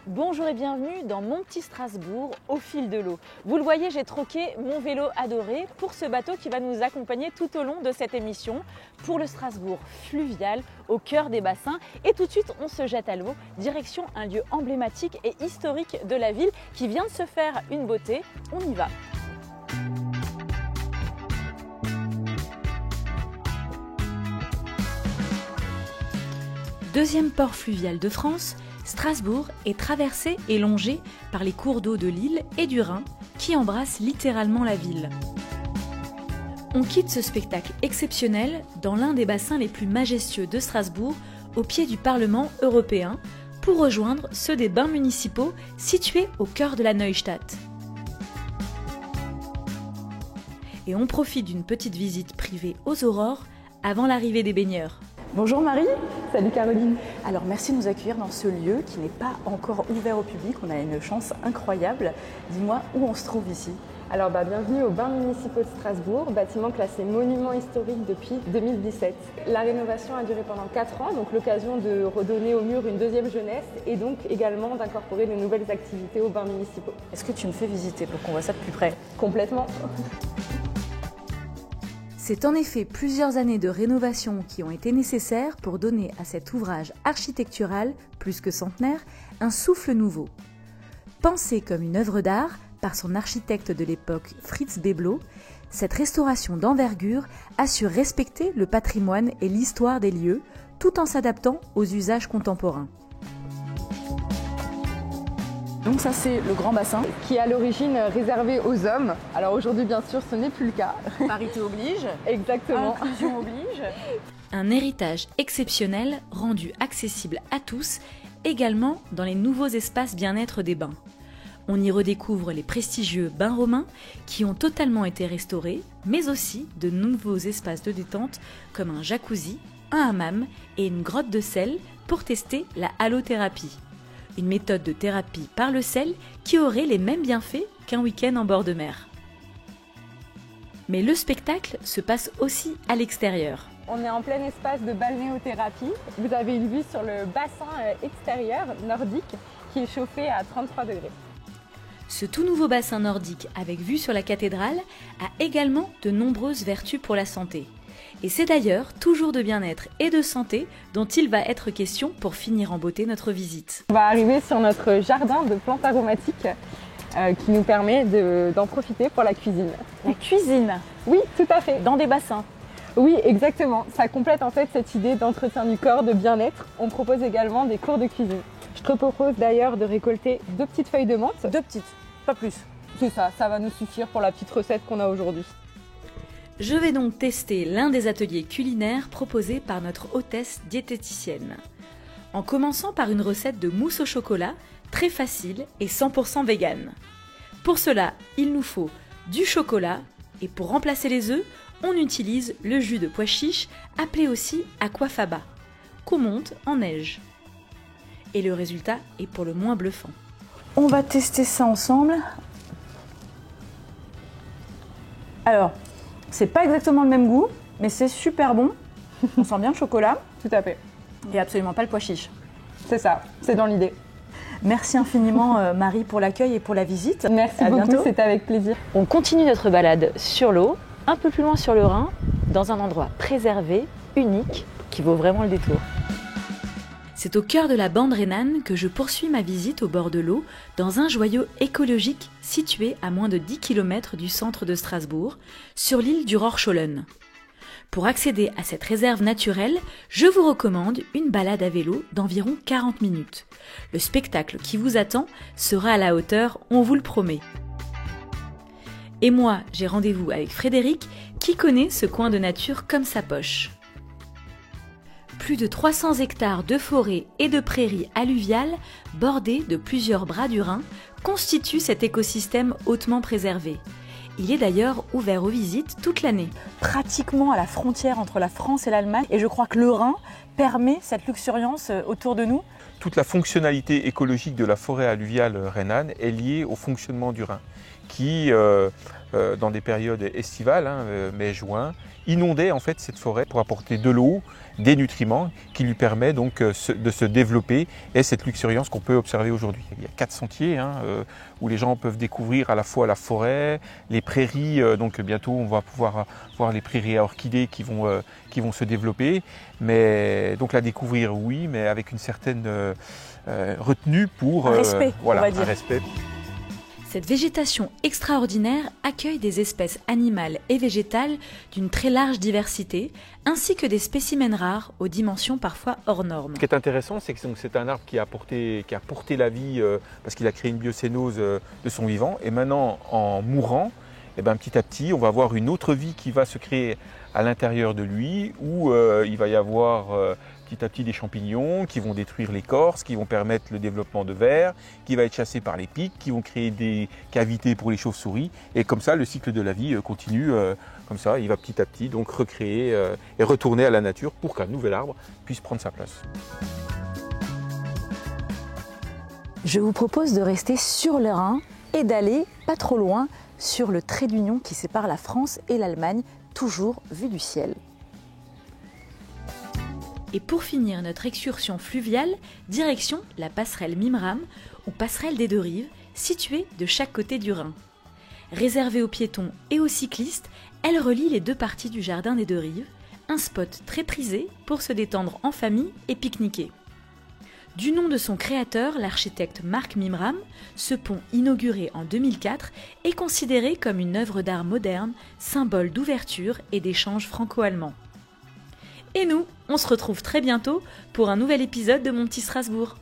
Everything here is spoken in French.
Bonjour et bienvenue dans mon petit Strasbourg au fil de l'eau. Vous le voyez, j'ai troqué mon vélo adoré pour ce bateau qui va nous accompagner tout au long de cette émission pour le Strasbourg fluvial au cœur des bassins. Et tout de suite, on se jette à l'eau, direction un lieu emblématique et historique de la ville qui vient de se faire une beauté. On y va. Deuxième port fluvial de France, Strasbourg est traversé et longé par les cours d'eau de l'Ill et du Rhin qui embrassent littéralement la ville. On quitte ce spectacle exceptionnel dans l'un des bassins les plus majestueux de Strasbourg, au pied du Parlement européen, pour rejoindre ceux des bains municipaux situés au cœur de la Neustadt. Et on profite d'une petite visite privée aux aurores avant l'arrivée des baigneurs. Bonjour Marie. Salut Caroline. Alors merci de nous accueillir dans ce lieu qui n'est pas encore ouvert au public. On a une chance incroyable. Dis-moi où on se trouve ici. Alors bienvenue aux Bains municipaux de Strasbourg, bâtiment classé monument historique depuis 2017. La rénovation a duré pendant 4 ans, donc l'occasion de redonner au mur une deuxième jeunesse et donc également d'incorporer de nouvelles activités aux bains municipaux. Est-ce que tu me fais visiter pour qu'on voit ça de plus près? Complètement. C'est en effet plusieurs années de rénovation qui ont été nécessaires pour donner à cet ouvrage architectural, plus que centenaire, un souffle nouveau. Pensé comme une œuvre d'art par son architecte de l'époque Fritz Beblo, cette restauration d'envergure assure respecter le patrimoine et l'histoire des lieux, tout en s'adaptant aux usages contemporains. Donc ça c'est le grand bassin. Qui est à l'origine réservé aux hommes. Alors aujourd'hui bien sûr ce n'est plus le cas. Parité oblige. Exactement. Inclusion oblige. Un héritage exceptionnel rendu accessible à tous, également dans les nouveaux espaces bien-être des bains. On y redécouvre les prestigieux bains romains qui ont totalement été restaurés, mais aussi de nouveaux espaces de détente comme un jacuzzi, un hammam et une grotte de sel pour tester la halothérapie. Une méthode de thérapie par le sel qui aurait les mêmes bienfaits qu'un week-end en bord de mer. Mais le spectacle se passe aussi à l'extérieur. On est en plein espace de balnéothérapie. Vous avez une vue sur le bassin extérieur nordique qui est chauffé à 33 degrés. Ce tout nouveau bassin nordique avec vue sur la cathédrale a également de nombreuses vertus pour la santé. Et c'est d'ailleurs toujours de bien-être et de santé dont il va être question pour finir en beauté notre visite. On va arriver sur notre jardin de plantes aromatiques qui nous permet d'en profiter pour la cuisine. La cuisine? Oui, tout à fait. Dans des bassins? Oui, exactement. Ça complète en fait cette idée d'entretien du corps, de bien-être. On propose également des cours de cuisine. Je te propose d'ailleurs de récolter 2 petites feuilles de menthe. 2 petites, pas plus. C'est ça, ça va nous suffire pour la petite recette qu'on a aujourd'hui. Je vais donc tester l'un des ateliers culinaires proposés par notre hôtesse diététicienne. En commençant par une recette de mousse au chocolat, très facile et 100% vegan. Pour cela, il nous faut du chocolat et pour remplacer les œufs, on utilise le jus de pois chiche, appelé aussi aquafaba, qu'on monte en neige. Et le résultat est pour le moins bluffant. On va tester ça ensemble. Alors, c'est pas exactement le même goût, mais c'est super bon. On sent bien le chocolat. Tout à fait. Et absolument pas le pois chiche. C'est ça, c'est dans l'idée. Merci infiniment Marie pour l'accueil et pour la visite. Merci beaucoup, c'était avec plaisir. On continue notre balade sur l'eau, un peu plus loin sur le Rhin, dans un endroit préservé, unique, qui vaut vraiment le détour. C'est au cœur de la bande rhénane que je poursuis ma visite au bord de l'eau, dans un joyau écologique situé à moins de 10 km du centre de Strasbourg, sur l'île du Rorschollen. Pour accéder à cette réserve naturelle, je vous recommande une balade à vélo d'environ 40 minutes. Le spectacle qui vous attend sera à la hauteur, on vous le promet. Et moi, j'ai rendez-vous avec Frédéric, qui connaît ce coin de nature comme sa poche. Plus de 300 hectares de forêts et de prairies alluviales, bordées de plusieurs bras du Rhin, constituent cet écosystème hautement préservé. Il est d'ailleurs ouvert aux visites toute l'année. Pratiquement à la frontière entre la France et l'Allemagne, et je crois que le Rhin permet cette luxuriance autour de nous. Toute la fonctionnalité écologique de la forêt alluviale rhénane est liée au fonctionnement du Rhin, qui, dans des périodes estivales, mai-juin, inondait en fait cette forêt pour apporter de l'eau, des nutriments qui lui permettent donc de se développer et cette luxuriance qu'on peut observer aujourd'hui. Il y a 4 sentiers où les gens peuvent découvrir à la fois la forêt, les prairies, donc bientôt on va pouvoir voir les prairies à orchidées qui vont se développer, mais donc la découvrir oui, mais avec une certaine retenue pour un respect, voilà, on va dire. Un respect. Cette végétation extraordinaire accueille des espèces animales et végétales d'une très large diversité, ainsi que des spécimens rares aux dimensions parfois hors normes. Ce qui est intéressant, c'est que c'est un arbre qui a porté la vie parce qu'il a créé une biocénose de son vivant. Et maintenant, en mourant, petit à petit, on va avoir une autre vie qui va se créer à l'intérieur de lui, où il va y avoir petit à petit des champignons qui vont détruire l'écorce, qui vont permettre le développement de vers, qui va être chassé par les pics, qui vont créer des cavités pour les chauves-souris. Et comme ça, le cycle de la vie continue comme ça. Il va petit à petit donc recréer et retourner à la nature pour qu'un nouvel arbre puisse prendre sa place. Je vous propose de rester sur le Rhin et d'aller pas trop loin sur le trait d'union qui sépare la France et l'Allemagne, toujours vu du ciel. Et pour finir notre excursion fluviale, direction la passerelle Mimram, ou passerelle des deux rives, située de chaque côté du Rhin. Réservée aux piétons et aux cyclistes, elle relie les deux parties du jardin des deux rives, un spot très prisé pour se détendre en famille et pique-niquer. Du nom de son créateur, l'architecte Marc Mimram, ce pont inauguré en 2004 est considéré comme une œuvre d'art moderne, symbole d'ouverture et d'échange franco-allemand. Et nous, on se retrouve très bientôt pour un nouvel épisode de Mon Petit Strasbourg.